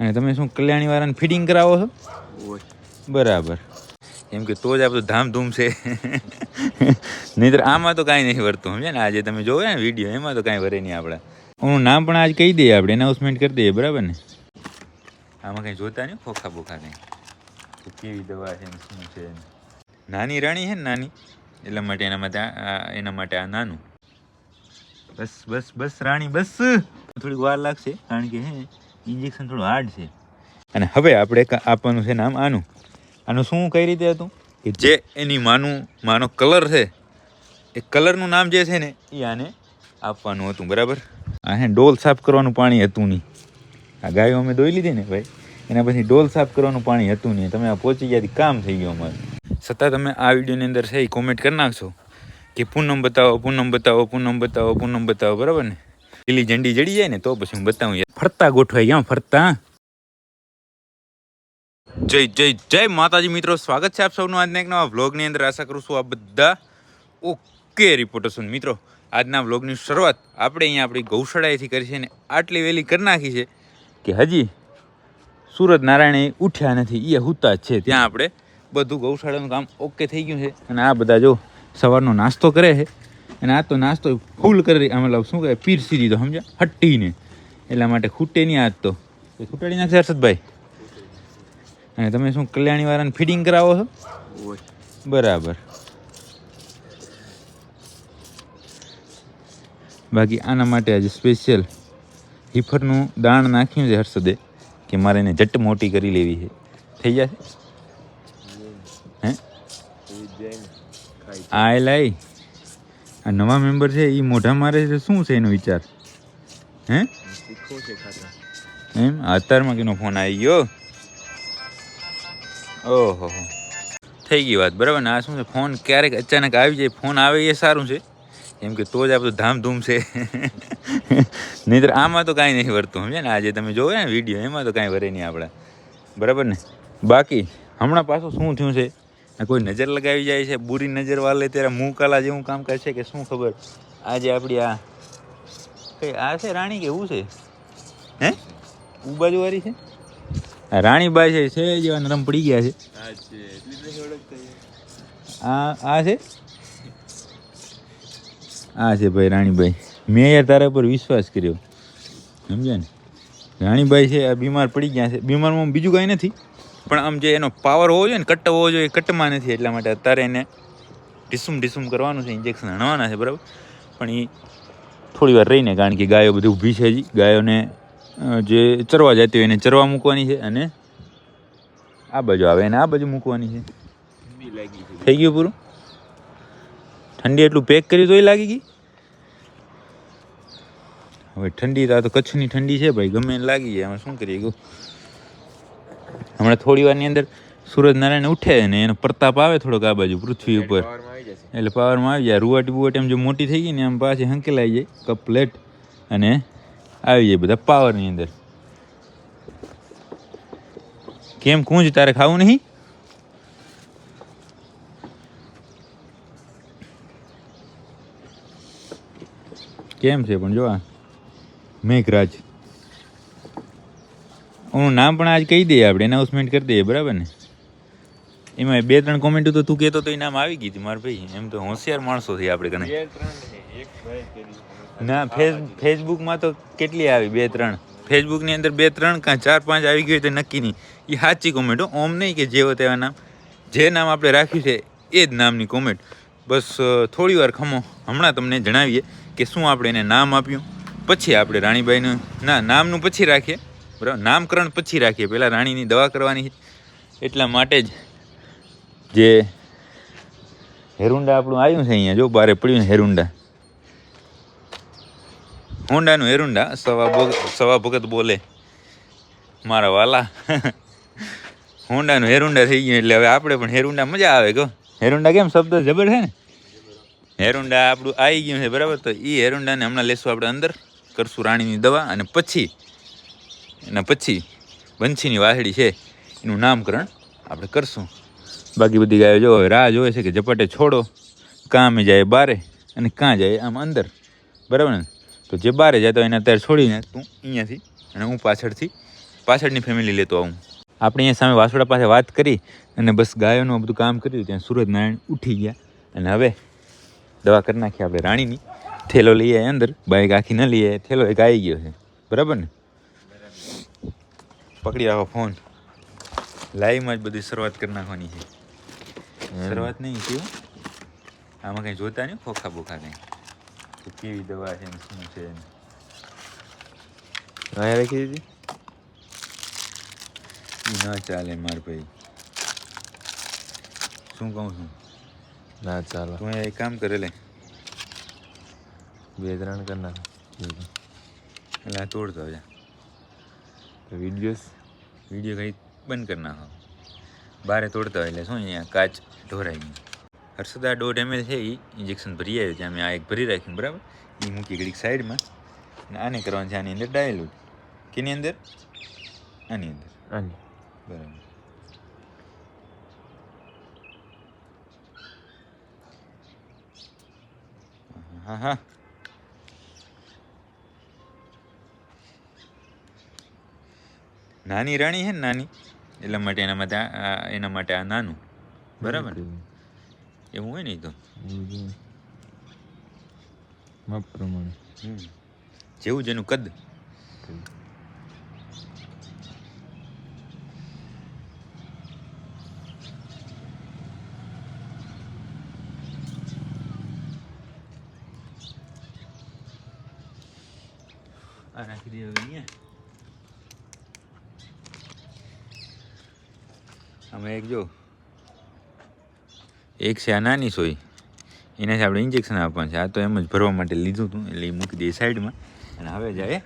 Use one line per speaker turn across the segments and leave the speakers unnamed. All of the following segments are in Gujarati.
અને તમે શું કલ્યાણીવાળાને ફિટિંગ કરાવો છો? બરાબર, કેમ કે તો જ આપણું ધામધૂમ છે. નહીંતર આમાં તો કાંઈ નહીં વર્તું, સમજે ને? આજે તમે જોવો ને વિડીયો, એમાં તો કાંઈ વરે નહીં આપણે. હું નામ પણ આજ કહી દઈએ, આપણે એનાઉન્સમેન્ટ કરી દઈએ, બરાબર ને? આમાં કંઈ જોતા નહીં ખોખા બોખા કંઈ, કેવી દવા છે ને શું છે. નાની રાણી છે ને, નાની, એટલા માટે એના માટે આ નાનું. બસ બસ બસ રાણી, બસ. થોડીક વાર લાગશે કારણ કે હે ઇન્જેક્શન થોડું હાર્ડ છે. અને હવે આપણે આપવાનું છે નામ આનું. આનું શું કઈ રીતે હતું કે જે એની માનો કલર છે, એ કલરનું નામ જે છે ને એ આને આપવાનું હતું, બરાબર? આ હે ડોલ સાફ કરવાનું પાણી હતું નહીં. આ ગાયો અમે દોઈ લીધી ને ભાઈ, એના પછી ડોલ સાફ કરવાનું પાણી હતું નહીં. તમે આ પહોંચી ગયા કામ થઈ ગયું અમારે. છતાં તમે આ વિડીયોની અંદર છે એ કોમેન્ટ કરી નાખશો કે પૂનમ બતાવો, પૂનમ બતાવો, પૂનમ બતાવો, પૂનમ બતાવો, બરાબર ને? લીલી ઝંડી જડી જાય ને તો પછી હું બતાવું. યાર ફરતા ગોઠવાઈ ગયા, ફરતા. જય જય જય માતાજી મિત્રો, સ્વાગત છે આપ સૌનું આજના એક નવા વ્લોગની અંદર. આશા કરું છું આ બધા ઓકે રિપોર્ટર છું. મિત્રો, આજના વ્લોગની શરૂઆત આપણે અહીંયા આપણી ગૌશાળાએથી કરી છે. ને આટલી વહેલી કરી નાખી છે કે હજી સુરત નારાયણ ઉઠ્યા નથી, એ હુતા જ છે. ત્યાં આપણે બધું ગૌશાળાનું કામ ઓકે થઈ ગયું છે. અને આ બધા જો સવારનો નાસ્તો કરે છે, અને આ તો નાસ્તો ફૂલ કરી મતલબ શું કહે, પીરસી દીધો, સમજ્યા? હટ્ટીને. એટલા માટે ખૂટે નહીં આજ તો. ખૂટાડી નાખશે હર્ષદભાઈ. અને તમે શું કલ્યાણીવાળાને ફિટિંગ કરાવો છો? બરાબર. બાકી આના માટે આજે સ્પેશિયલ હિફરનું દાણ નાખ્યું છે હર્ષદે કે મારે એને જટ મોટી કરી લેવી છે. થઈ જશે હે? આ લાઈ આ નવા મેમ્બર છે એ મોઢા મારે છે, શું છે એનો વિચાર? હે એમ અત્યારમાં કેનો ફોન આવી ગયો? ઓહો, થઈ ગઈ વાત, બરાબર ને? આ શું છે, ફોન ક્યારેક અચાનક આવી જાય. ફોન આવે એ સારું છે, કેમ કે તો જ આપણું ધામધૂમ છે. નહીંતર આમાં તો કાંઈ નહીં વર્તું, સમજે ને? આજે તમે જોવો ને વિડીયો, એમાં તો કાંઈ વરે નહીં આપણે, બરાબર ને? બાકી હમણાં પાછું શું થયું છે, કોઈ નજર લગાવી જાય છે, બુરી નજર વાલે ત્યારે મું કાલા જેવું કામ કરશે કે શું ખબર. આજે આપણી આ કઈ આ છે રાણી કે એવું છે? હે બાજુવાળી છે રાણીબાઈ છે જેવા નરમ પડી ગયા છે. આ છે ભાઈ રાણીબાઈ. મેં યાર તારા પર વિશ્વાસ કર્યો, સમજ્યા ને? રાણીબાઈ છે, આ બીમાર પડી ગયા છે. બીમારમાં બીજું કાંઈ નથી, પણ આમ જે એનો પાવર હોવો જોઈએ ને, કટ્ટ હોવો જોઈએ, કટ્ટમાં નથી. એટલા માટે અત્યારે એને ઢીસુમ કરવાનું છે, ઇન્જેક્શન હણવાના છે, બરાબર? પણ એ થોડી વાર રહીને, કારણ કે ગાયો બધી ઊભી છે હજી. ગાયોને જે ચરવા જતી હોય એને ચરવા મૂકવાની છે, અને આ બાજુ આવે એને આ બાજુ મૂકવાની છે. થઈ ગયું પૂરું? ઠંડી એટલું પેક કર્યું તોય લાગી ગઈ. હવે ઠંડી તો કચ્છની ઠંડી છે ભાઈ, ગમે એને લાગી જાય. એમાં શું કરીએ ગયું? હમણાં થોડી વારની અંદર સૂરજ નારાયણ ઉઠે ને એનો પ્રતાપ આવે થોડોક આ બાજુ પૃથ્વી ઉપર, એટલે પાવરમાં આવી જાય. રૂવાટી એમ જો મોટી થઈ ગઈ ને એમ પાછી હંકેલાઈ જાય કપલેટ, અને આવી જાય બધા પાવરની અંદર. કેમ કુંજ તારે ખાવું નહીં? કેમ છે પણ જો આ મેઘરાજ, હું નામ પણ આજ કહી દઈએ, આપણે એનાઉન્સમેન્ટ કરી દઈએ, બરાબર ને? એમાં 2-3 કોમેન્ટો તો તું કહેતો તો એ નામ આવી ગઈ હતી મારા ભાઈ. એમ તો હોશિયાર માણસો થઈ આપણે કને. ના ફેસબુકમાં તો કેટલી આવી? 2-3 ફેસબુકની અંદર 2-3 કાં 4-5 આવી ગઈ હોય તો નક્કી નહીં. એ સાચી કોમેન્ટ, ઓમ નહીં કે જેવો તેવા નામ. જે નામ આપણે રાખ્યું છે એ જ નામની કોમેન્ટ. બસ થોડી વાર ખમો, હમણાં તમને જણાવીએ કે શું આપણે એને નામ આપ્યું. પછી આપણે રાણીબાઈનું નામનું પછી રાખીએ, બરાબર? નામકરણ પછી રાખીએ, પહેલાં રાણીની દવા કરવાની છે. એટલા માટે જ જે હેરુંડા આપણું આવ્યું છે અહીંયા, જો બારે પડ્યું ને હેરુંડા, હોન્ડાનું હેરુંડા. સવા ભગત બોલે મારા વાલા. હોન્ડાનું હેરુંડા થઈ ગયું એટલે હવે આપણે પણ હેરુંડા મજા આવે. કહો હેરુંડા કેમ શબ્દ જબર છે ને? હેરુંડા આપણું આવી ગયું છે, બરાબર? તો એ હેરુંડાને હમણાં લેશું આપણે અંદર, કરશું રાણીની દવા, અને એના પછી બંસીની વાસળી છે એનું નામકરણ આપણે કરશું. બાકી બધી ગાયો જો રાહ જોવે છે કે ઝપાટે છોડો, કાં જાય બારે અને કાં જાય આમ અંદર, બરાબર ને? તો જે બારે જાય તો એને અત્યારે છોડીને તું અહીંયાથી અને હું પાછળથી પાછળની ફેમિલી લેતો આવું. આપણે અહીંયા સામે વાસોડા પાસે વાત કરી અને બસ ગાયોનું બધું કામ કર્યું. ત્યાં સૂરજનારાયણ ઉઠી ગયા અને હવે દવા કરી નાખી આપણે રાણીની. થેલો લઈ આવ્યા અંદર, બાઈક આખી ન લઈ આવ્યા, થેલો એક આવી ગયો છે. બરાબર ને? પકડી રાખો ફોન. લાઈવમાં જ બધી શરૂઆત કરી નાખવાની છે. શરૂઆત નહીં કેવું આમાં કંઈ જોતા નહીં, ખોખા બોખા કંઈ તો કેવી દવા છે ને શું છે ને.
અહીંયા રાખી દીધી
એ ન ચાલે માર ભાઈ, શું કહું છું?
ના ચાલો,
તું એક કામ કરે લે,
2-3 કરી નાખ
એટલે તોડતો જા. વિડીયો ઘડી બંધ કરી નાખો, બારે તોડતા હોય એટલે શું અહીંયા કાચ ઢોરાઈ ગયું. હર્ષદા 1.5 ml છે એ ઇન્જેક્શન ભરી આવ્યું ત્યાં મેં આ એક ભરી રાખીને બરાબર, એ મૂકી ઘડીક સાઈડમાં. અને આને કરવાનું છે આની અંદર ડાયલ્યુટ. કેની અંદર? આની અંદર.
આની
બરાબર. હા હા નાની રાણી છે ને નાની, એટલા માટે એના માટે આ નાનું. બરાબર ને? એવું હોય ને તો
માપ પ્રમાણે
જેવું જેનું કદ. આ નાખી દે અહીંયા. આમાં એક જો એક છે આ નાની સોય, એનાથી આપણે ઇન્જેક્શન આપવાનું છે. આ તો એમ જ ભરવા માટે લીધું હતું એટલે એ મૂકી દઈએ સાઈડમાં. અને હવે જાય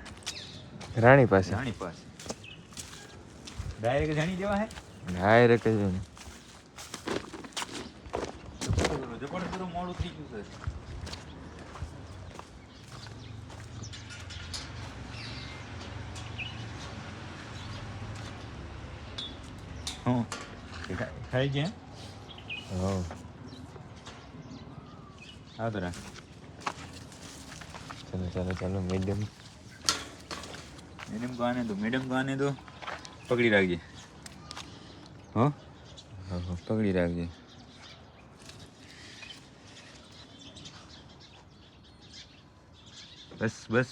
રાણી પાસે.
રાણી પાસે ડાયરેક્ટ જાણી દેવા હે.
ડાયરેક્ટ જ ને.
જબરદસ્ત મોડું થઈ ગયું છે. હું ખાઈ ગયા.
હા
આવતો રાખ.
ચાલો મેડમ
આને તો પકડી રાખજે. હો પકડી રાખજે.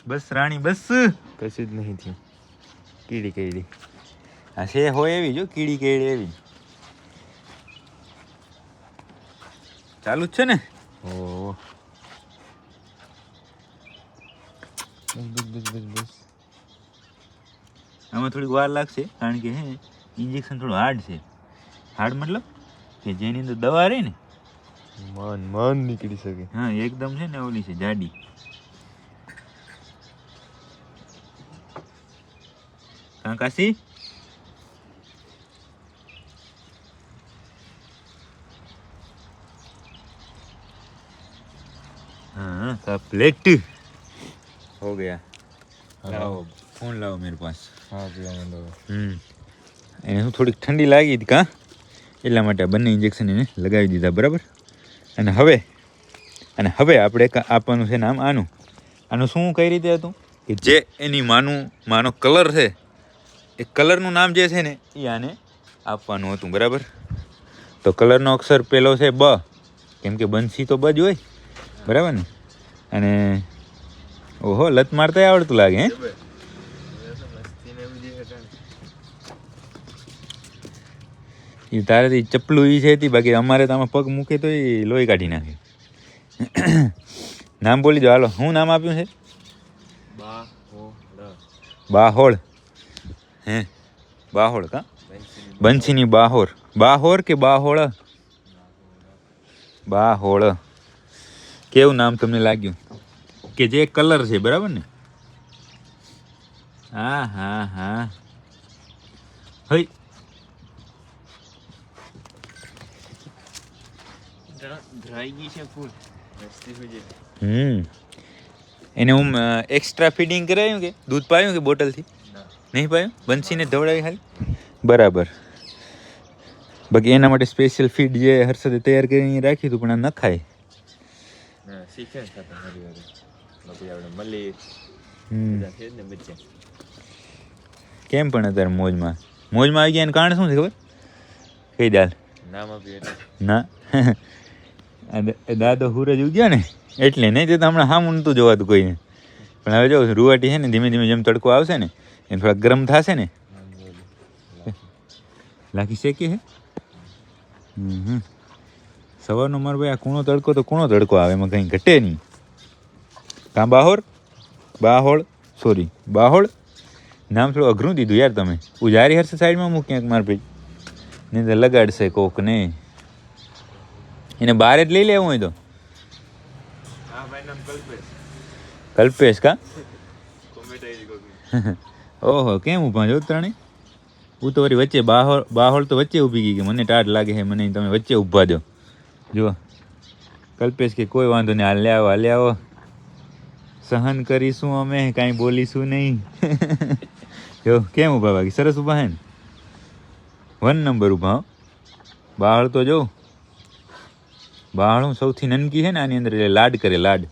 બસ રાણી બસ.
કશું જ નહીં થયું. કીડી
આ છે હોય એવી જો કીડી કેડી એવી ચાલુ જ છે ને.
ઓહ બસ
આમાં થોડીક વાર લાગશે કારણ કે હે ઇન્જેક્શન થોડું હાર્ડ છે. હાર્ડ મતલબ કે જેની અંદર દવા રહે ને
મન નીકળી શકે.
હા એકદમ છે ને ઓલી છે જાડી. કાંકાસી हाँ प्लेट हो गया. लाओ फोन लाओ मेरे पास.
હા પીવા
એને શું થોડીક ઠંડી લાગી હતી કાં એટલા માટે બંને ઇન્જેક્શન એને લગાવી દીધા. બરાબર. અને હવે આપણે આપવાનું છે નામ આનું શું કઈ રીતે હતું કે જે એની માનો કલર છે એ કલરનું નામ જે છે ને એ આને આપવાનું હતું. બરાબર. તો કલરનો અક્ષર પહેલો છે બ, કેમ કે બંસી તો બ જ હોય. બરાબર ને? અને ઓહો લત મારતા આવડતું લાગે હે. એ તારેથી ચપલું એ છે બાકી અમારે તો આમાં પગ મૂકે તો એ લોહી કાઢી નાખે. નામ બોલી દો હાલો. શું નામ આપ્યું છે? બાહોળ. હે બાહોળ કા બંસીની બાહોર. બાહોર કે બાહોળ? બાહોળ. કેવું નામ તમને લાગ્યું? કે જે કલર છે. બરાબર ને? હા હઈ એને હું એક્સ્ટ્રા ફીડિંગ કરાવ્યું કે દૂધ પાયું કે બોટલથી? નહીં પાયું. બંસીને ધવડાવી ખાલી. બરાબર. બાકી એના માટે સ્પેશિયલ ફીડ જે હર્ષદે તૈયાર કરીને રાખી હતું પણ આ ન ખાય. કેમ પણ અત્યારે મોજમાં આવી ગયા એનું કારણ શું છે ખબર? કઈ દાલ
નામ આપ્યું એટલે
ના આ દાદો સૂરજ ઉગ્યો ને એટલે નહીં તો હમણાં સામું નહોતું જોવાતું કોઈને. પણ હવે જો રૂવાટી છે ને ધીમે ધીમે જેમ તડકો આવશે ને એમ થોડા ગરમ થશે ને. લાખી શેકી હે. સવારનો મારો ભાઈ આ કૂણો તડકો આવે એમાં કંઈ ઘટે નહીં. કાં બાહોળ નામ થોડું અઘરું દીધું યાર તમે. ઉજારી હરશે સાઈડમાં મૂક ક્યાંક માર ભાઈ નહીં તો લગાડશે કોક ને. એને બહાર જ લઈ લેવું હોય તો
હા ભાઈ નામ કલ્પેશ.
કલ્પેશ કા
કોમેન્ટ આવી કોક
ઓહો કેમ ઊભા છો ત્રણે? હું તો વળી વચ્ચે બાહોળ તો વચ્ચે ઊભી ગઈ કે મને ટાઢ લાગે છે મને તમે વચ્ચે ઊભા દો. જુઓ કલ્પેશ કે કોઈ વાંધો નહીં હાલ આવો સહન કરીશું અમે કાંઈ બોલીશું નહીં. જો કેમ ઊભા બાકી સરસ ઊભા હે ને 1 નંબર ઊભા. બાહળ તો જો બાહળ સૌથી નનકી છે ને આની અંદર એટલે લાડ કરે લાડ.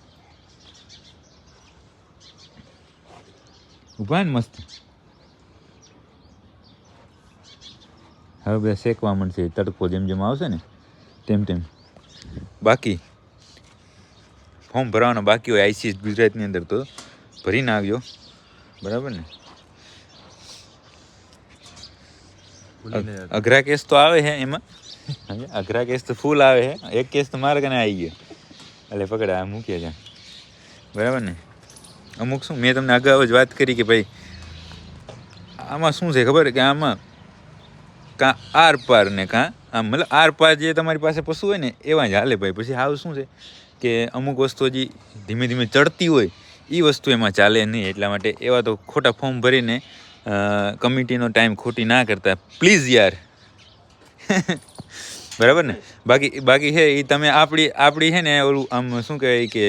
ઊભા ને મસ્ત. હવે બધા શેકવા મળશે તડકો જેમ જેમ આવશે ને તેમ બાકી ફોર્મ ભરવાનો બાકી હોય આઈસીએસ ગુજરાતની અંદર તો ભરીને આવ્યો બરાબર ને. અઘરા કેસ તો આવે છે એમાં અઘરા કેસ તો ફૂલ આવે છે. એક કેસ તો મારા કને આવી ગયો એટલે પકડા મૂકીએ ત્યાં બરાબર ને. અમુક શું મેં તમને અગાઉ જ વાત કરી કે ભાઈ આમાં શું છે ખબર કે આમાં કાં આર પાર ને કાં આમ મતલબ આર પાર જે તમારી પાસે પશુ હોય ને એવા જ હાલે ભાઈ. પછી હાવ શું છે કે અમુક વસ્તુ હજી ધીમે ધીમે ચડતી હોય એ વસ્તુ એમાં ચાલે નહીં. એટલા માટે એવા તો ખોટા ફોર્મ ભરીને કમિટીનો ટાઈમ ખોટી ના કરતા પ્લીઝ યાર. બરાબર ને. બાકી છે એ તમે આપણી છે ને ઓલું આમ શું કહેવાય કે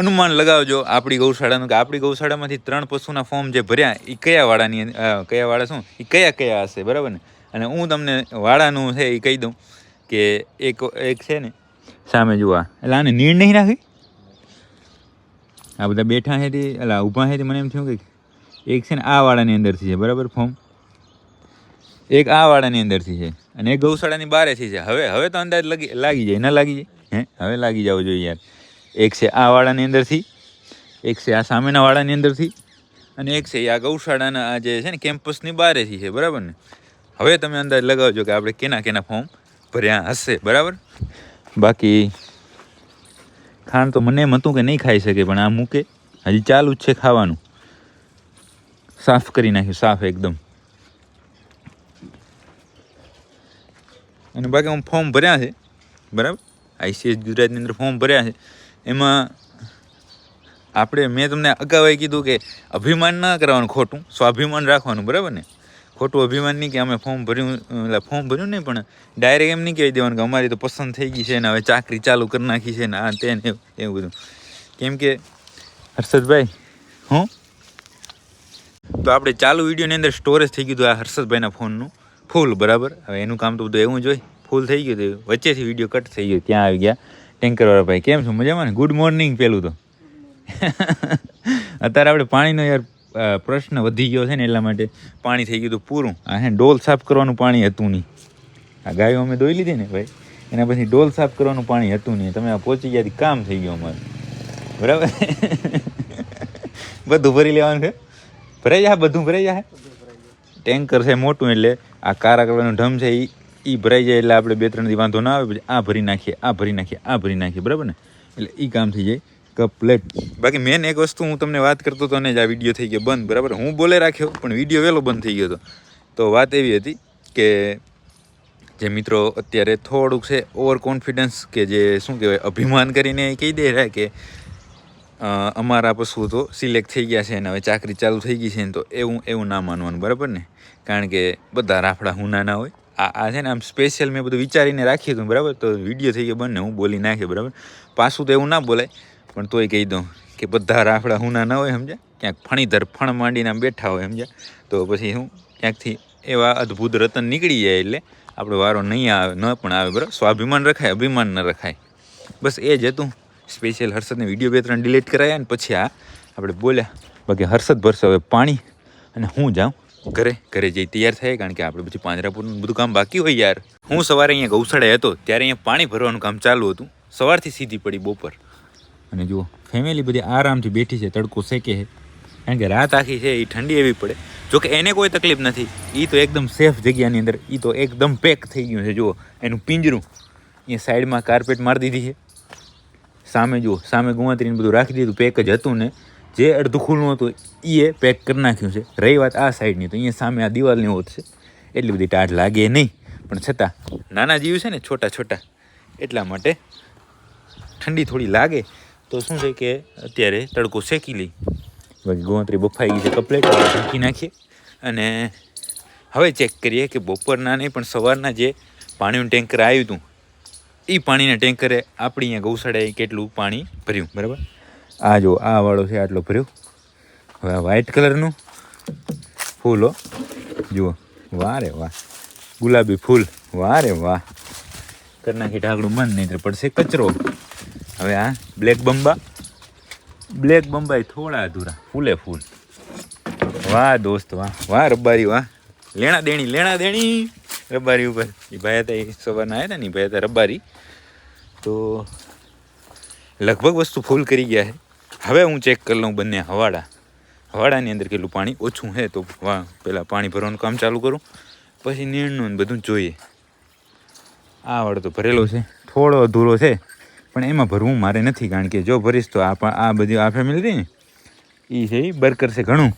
અનુમાન લગાવજો આપણી ગૌશાળાનું કે આપણી ગૌશાળામાંથી 3 પશુના ફોર્મ જે ભર્યા એ કયા વાળા શું એ કયા હશે બરાબર ને. અને હું તમને વાળાનું છે એ કહી દઉં કે એક છે ને સામે જોવા એટલે આને નીડ નહીં રાખી. આ બધા બેઠા છે તે એટલે ઊભા છે તે મને એમ થયું કે એક છે ને આ વાળાની અંદરથી છે બરાબર ફોર્મ. એક આ વાળાની અંદરથી છે અને એક ગૌશાળાની બારેથી છે. હવે તો અંદાજ લાગી જાય ના લાગી જાય હવે લાગી જવું જોઈએ યાર. એક છે આ વાળાની અંદરથી, એક છે આ સામેના વાળાની અંદરથી અને એક છે આ ગૌશાળાના આ જે છે ને કેમ્પસની બારેથી છે બરાબર ને. હવે તમે અંદાજ લગાવજો કે આપણે કેના ફોર્મ ભર્યા હશે બરાબર. બાકી ખાંડ તો મને એમ હતું કે નહીં ખાઈ શકે પણ આ મૂકે હજી ચાલુ જ છે ખાવાનું. સાફ કરી નાખ્યું સાફ એકદમ. અને બાકી હું ફોર્મ ભર્યા છે બરાબર. આઈસીએસ ગુજરાતની અંદર ફોર્મ ભર્યા છે. એમાં મેં તમને અગાઉ કીધું કે અભિમાન ના કરવાનું ખોટું સ્વાભિમાન રાખવાનું બરાબર ને. ખોટું અભિમાન નહીં કે અમે ફોર્મ ભર્યું નહીં પણ ડાયરેક્ટ એમ નહીં કહી દેવાનું કે અમારી તો પસંદ થઈ ગઈ છે ને હવે ચાકરી ચાલુ કરી નાખી છે ને આ તે ને એવું બધું. કેમ કે હર્ષદભાઈ તો આપણે ચાલુ વિડીયોની અંદર સ્ટોરેજ થઈ ગયું આ હર્ષદભાઈના ફોનનું ફૂલ બરાબર. હવે એનું કામ તો બધું એવું જ હોય. ફૂલ થઈ ગયું હતું વચ્ચેથી વિડીયો કટ થઈ ગયો ત્યાં આવી ગયા ટેન્કરવાળા ભાઈ. કેમ છો મજામાં ને? Good morning. પેલું તો અત્યારે આપણે પાણીનો યાર પ્રશ્ન વધી ગયો છે ને એટલા માટે પાણી થઈ ગયું હતું પૂરું. આ હે ડોલ સાફ કરવાનું પાણી હતું નહીં. આ ગાયો અમે દોઈ લીધી ને ભાઈ એના પછી ડોલ સાફ કરવાનું પાણી હતું નહીં. તમે આ પહોંચી ગયા કામ થઈ ગયું અમારું બરાબર. બધું ભરી લેવાનું છે. ભરાઈ જાય બધું ભરાઈ જાય. ટેન્કર છે મોટું એટલે આ કારા કરવાનું ઢમ છે એ ભરાઈ જાય એટલે આપણે 2-3 દી વાંધો ના આવે. પછી આ ભરી નાખીએ બરાબર ને એટલે એ કામ થઈ જાય કમ્પ્લીટ. બાકી મેન એક વસ્તુ હું તમને વાત કરતો હતો ને જ આ વિડીયો થઈ ગયો બંધ બરાબર. હું બોલે રાખ્યો પણ વિડીયો વહેલો બંધ થઈ ગયો હતો. તો વાત એવી હતી કે જે મિત્રો અત્યારે થોડુંક છે ઓવર કોન્ફિડન્સ કે જે શું કહેવાય અભિમાન કરીને કહી દે રહ્યા કે અમારા પશુઓ તો સિલેક્ટ થઈ ગયા છે ને હવે ચાકરી ચાલુ થઈ ગઈ છે ને તો એવું ના માનવાનું બરાબર ને. કારણ કે બધા રાફડા હુના ના હોય. આ છે ને આમ સ્પેશિયલ મેં બધું વિચારીને રાખ્યું હતું બરાબર. તો વિડીયો થઈ ગયો બંને હું બોલી નાખ્યો બરાબર. પાછું તો એવું ના બોલાય પણ તોય કહી દઉં કે બધા રાફડા હુના ના હોય સમજ્યા. ક્યાંક ફણ માંડીને બેઠા હોય સમજ્યા. તો પછી હું ક્યાંકથી એવા અદ્ભુત રતન નીકળી જાય એટલે આપણો વારો નહીં આવે ન પણ આવે બરાબર. સ્વાભિમાન રખાય અભિમાન ન રખાય બસ એ જ હતું. સ્પેશિયલ હર્ષદને વિડીયો 2-3 ડિલીટ કરાયા ને પછી આ આપણે બોલ્યા. બાકી હર્ષદ ભરશે હવે પાણી અને હું જાઉં ઘરે જઈ તૈયાર થાય, કારણ કે આપણે પછી પાંજરાપોળનું બધું કામ બાકી હોય યાર. હું સવારે અહીંયા ગૌશાળાએ હતો ત્યારે અહીંયા પાણી ભરવાનું કામ ચાલુ હતું. સવારથી સીધી પડી બપોર. અને જુઓ ફેમિલી બધી આરામથી બેઠી છે, તડકો શેકે છે, કારણ કે રાત આખી છે એ ઠંડી એવી પડે. જોકે એને કોઈ તકલીફ નથી, એ તો એકદમ સેફ જગ્યાની અંદર, એ તો એકદમ પેક થઈ ગયું છે. જુઓ એનું પિંજરું અહીંયા સાઈડમાં કાર્પેટ મારી દીધી છે. સામે જુઓ, સામે ગુવાત્રીને બધું રાખી દીધું, પેક જ હતું ને જે અડધું ખુલ્લું હતું એ પેક કરી નાખ્યું છે. રહી વાત આ સાઈડની, તો અહીંયા સામે આ દિવાલની હોત છે, એટલી બધી ટાઢ લાગે નહીં, પણ છતાં નાના જીવ છે ને, છોટા છોટા, એટલા માટે ઠંડી થોડી લાગે. તો શું છે કે અત્યારે તડકો શેકી લઈ, બાકી ગોંતરી બફાઈ ગઈ છે કમ્પ્લેટ, ઢાંકી નાખીએ. અને હવે ચેક કરીએ કે બપોરના નહીં પણ સવારના જે પાણીનું ટેન્કર આવ્યું હતું એ પાણીના ટેન્કરે આપણી અહીંયા ગૌશાળાએ કેટલું પાણી ભર્યું. બરાબર, આ જો આ વાળો છે આટલો ભર્યો. હવે આ વ્હાઈટ કલરનું ફૂલ, હો જુઓ, વાહ રે વાહ, ગુલાબી ફૂલ, વાહ રે વાહ. કરી નાખી ઢાંકણું બંધ, નહીં તો પડશે કચરો. હવે આ બ્લેક બંબાઈ થોડા અધૂરા, ફૂલે ફૂલ. વાહ દોસ્ત વાહ, વાહ રબારી વાહ, લેણા દેણી રબારી ઉપર. એ ભાઈ હતા, એ સવારના આવ્યા હતા ને, એ ભાઈ હતા રબારી. તો લગભગ વસ્તુ ફૂલ કરી ગયા છે. હવે હું ચેક કરી લઉં બંને હવાડાની અંદર કેટલું પાણી ઓછું છે. તો વાહ, પહેલાં પાણી ભરવાનું કામ ચાલુ કરું, પછી નીણનું બધું જોઈએ. આ વાળો તો ભરેલો છે, થોડો અધૂરો છે, પણ એમાં ભરવું મારે નથી, કારણ કે જો ભરીશ તો આ બધી આ ફેમિલી રહી ને એ છે એ બરકર છે ઘણું.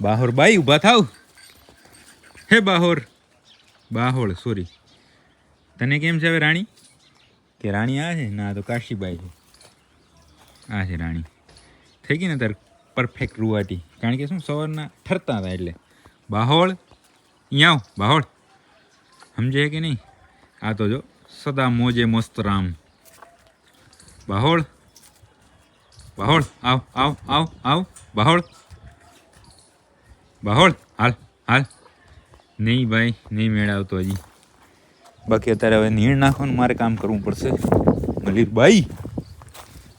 બાહોર બાઈ ઊભા થાવ, હે બાહોળ સોરી, તને કેમ છે હવે રાણી? કે રાણી આ છે ના, તો કાશીબાઈ છે, આ છે રાણી. થઈ ગઈ ને તાર પરફેક્ટ રૂવાટી, કારણ કે શું સવારના ઠરતા હતા એટલે. બાહોળ અહીંયા આવ, બાહોળ સમજે કે નહીં? આ તો જો સદા મોજે મસ્ત રામ. બાહોળ આવ બાહોળ હાલ. નહીં ભાઈ, નહીં મેળ આવતો હજી. બાકી અત્યારે હવે નીણ નાખવાનું મારે કામ કરવું પડશે. મલીરબાઈ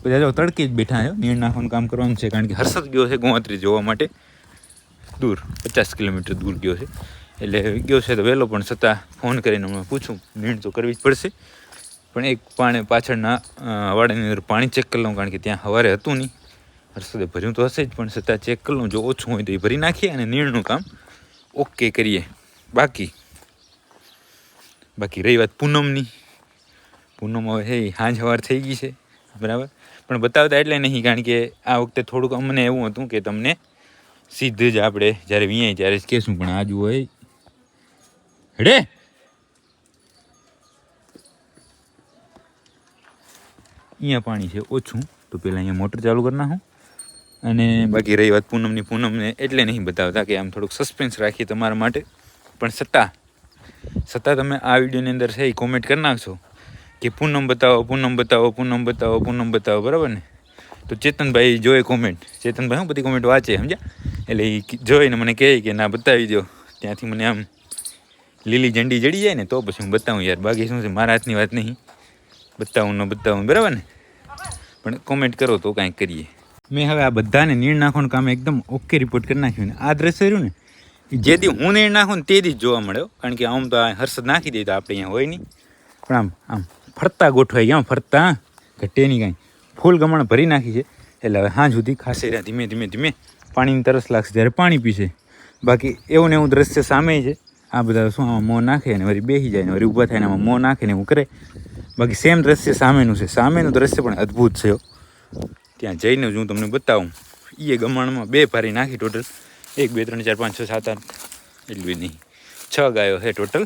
બધા જો તડકે જ બેઠા છે, નીણ નાખવાનું કામ કરવાનું છે, કારણ કે હર્ષદ ગયો છે ગોંત્રી જોવા માટે. દૂર 50 કિલોમીટર દૂર ગયો છે, એટલે ગયો છે તો વહેલો, પણ છતાં ફોન કરીને હમણાં પૂછું, નીણ તો કરવી જ પડશે. પણ એક પાછળના હવાડાની અંદર પાણી ચેક કરી લઉં, કારણ કે ત્યાં સવારે હતું નહીં. હર્ષદે ભર્યું તો હશે જ, પણ છતાં ચેક કરી લઉં, જો ઓછું હોય તો એ ભરી નાખીએ અને નીણનું કામ ઓકે કરીએ. બાકી રહી વાત પૂનમની, પૂનમ હવે હે સાંજ સવાર થઈ ગઈ છે, બરાબર. પણ બતાવતા એટલે નહીં, કારણ કે આ વખતે થોડુંક અમને એવું હતું કે તમને સીધું જ આપણે જ્યારે વિયાય ત્યારે જ કહેશું, પણ આ જુઓ હેડે અહીંયા પાણી છે ઓછું, તો પહેલાં અહીંયા મોટર ચાલુ કરી નાખું. અને બાકી રહી વાત પૂનમને એટલે નહીં બતાવતા કે આમ થોડુંક સસ્પેન્સ રાખીએ તમારા માટે, પણ છતાં તમે આ વિડીયોની અંદર છે એ કોમેન્ટ કરી નાખશો કે પૂનમ બતાવો, બરાબર ને? તો ચેતનભાઈ જોઈ કોમેન્ટ, ચેતનભાઈ હું બધી કોમેન્ટ વાંચે, સમજ્યા? એટલે એ જોઈને મને કહે કે ના બતાવી દો, ત્યાંથી મને આમ લીલી ઝંડી જડી જાય ને તો પછી હું બતાવું યાર. બાકી શું છે, મારા હાથની વાત નહીં, બતાવું, બરાબર ને? પણ કોમેન્ટ કરો તો કાંઈક કરીએ. મેં હવે આ બધાને નીણ નાખવાનું કામ એકદમ ઓકે રિપોર્ટ કરી નાખ્યું ને આ દ્રશ્ય રહ્યું ને, જે દી હું નીણ નાખું ને તે દી જ જોવા મળ્યો, કારણ કે આમ તો આ હર્ષદ નાખી દે તો આપણે અહીંયા હોય નહીં, પણ આમ ફરતા ગોઠવાઈ ગયા, ફરતા ઘટે નહીં કાંઈ. ફૂલ ગમણ ભરી નાખી છે, એટલે હવે સાંજ સુધી ખાશે રહ્યા, ધીમે પાણીની તરસ લાગશે ત્યારે પાણી પીશે. બાકી એવું ને એવું દ્રશ્ય સામે છે. આ બધા શું આમાં મોં નાખે ને વળી બેસી જાય ને વળી ઊભા થાય ને આમાં મોં નાખે ને એવું કરે. બાકી સેમ દ્રશ્ય સામેનું છે, સામેનું દ્રશ્ય પણ અદ્ભુત છે. ત્યાં જઈને જ હું તમને બતાવું. એ ગમણમાં 2 ભારી નાખી ટોટલ, 1 2 3 4 5 6 7 8, એટલી નહીં, 6 ગાયો છે ટોટલ.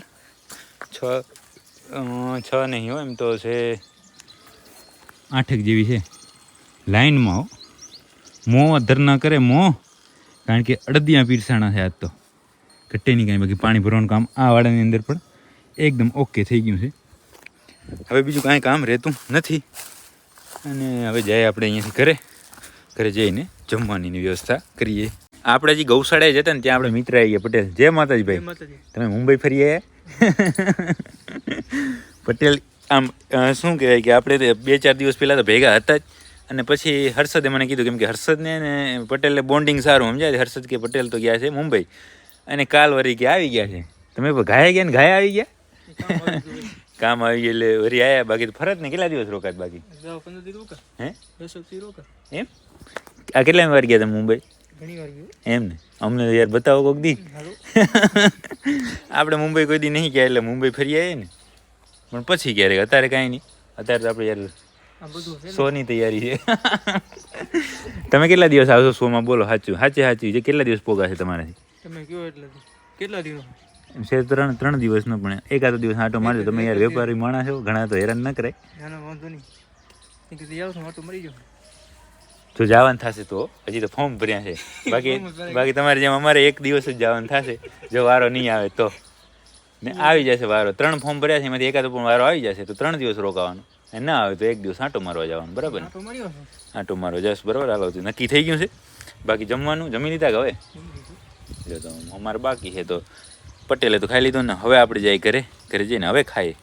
6 નહીં હોય એમ તો છે 8 જેવી છે લાઈનમાં. મોં અધર ના કરે મોં, કારણ કે અડદિયા પીરસાણા છે આજ તો, ઘટે નહીં કાંઈ. બાકી પાણી ભરવાનું કામ આ વાડાની અંદર પણ એકદમ ઓકે થઈ ગયું છે. હવે બીજું કાંઈ કામ રહેતું નથી, અને હવે જાય આપણે અહીંયાથી ઘરે જઈને જમવાની વ્યવસ્થા કરીએ. આપણે જે ગૌશાળાએ જતા ને ત્યાં આપણે મિત્ર આવી ગયા પટેલ. જય માતાજી ભાઈ, તમે મુંબઈ ફરી આવ્યા? પટેલ આમ શું કહેવાય કે આપણે 2-4 દિવસ પહેલાં તો ભેગા હતા જ, અને પછી હર્ષદે મને કીધું કેમ કે હર્ષદને ને પટેલે બોન્ડિંગ સારું સમજાય. હર્ષદ કે પટેલ તો ગયા છે મુંબઈ અને કાલ વરી કે આવી ગયા છે. તમે ઘાયા ગયા ને ઘાયા આવી ગયા કામ આવી ગયા એટલે વરી આવ્યા. બાકી તો ફરત ને કેટલા દિવસ રોકાત બાકી હે એમ આ કેટલા વાર ગયા તમે મુંબઈ એમ ને અમને તો યાર બતાવો કોક દી આપણે મુંબઈ કોઈ દી નહીં ગયા એટલે મુંબઈ ફરી આવીએ ને પણ પછી ક્યારેક અત્યારે કાંઈ નહીં. અત્યારે તો આપણે યાર શોની તૈયારી છે. તમે કેટલા દિવસ આવશો શોમાં બોલો સાચું સાચી કેટલા દિવસ પોગાશે તમારાથી
તમે કયો એટલે કેટલા દિવસ
એમ છે 3 દિવસનો પણ એકાદો દિવસ આંટો મારજો. તમે યાર વેપારી માણસ છો ઘણા તો હેરાન ન કરાય.
નાનો વાંધો નહીં જાવ છું આટો મરી જાવ
જો જવાનું થશે તો હજી તો ફોર્મ ભર્યા છે. બાકી તમારે જેમ અમારે એક દિવસ જ જવાનું થશે જો વારો નહીં આવે તો ને આવી જશે વારો. 3 ફોર્મ ભર્યા છે એમાંથી એકાદો પણ વારો આવી જશે તો 3 દિવસ રોકાવાનું અને ના આવે તો એક દિવસ આંટો મારવા જવાનું. બરાબર ને આંટો મારવા જશ બરાબર. હાલો નક્કી થઈ ગયું છે. બાકી જમવાનું જમી લીધા કે હવે જો તો અમારે બાકી છે તો પટેલે તો ખાઈ લીધું ને હવે આપણે જાય ઘરે જઈને હવે ખાઈએ.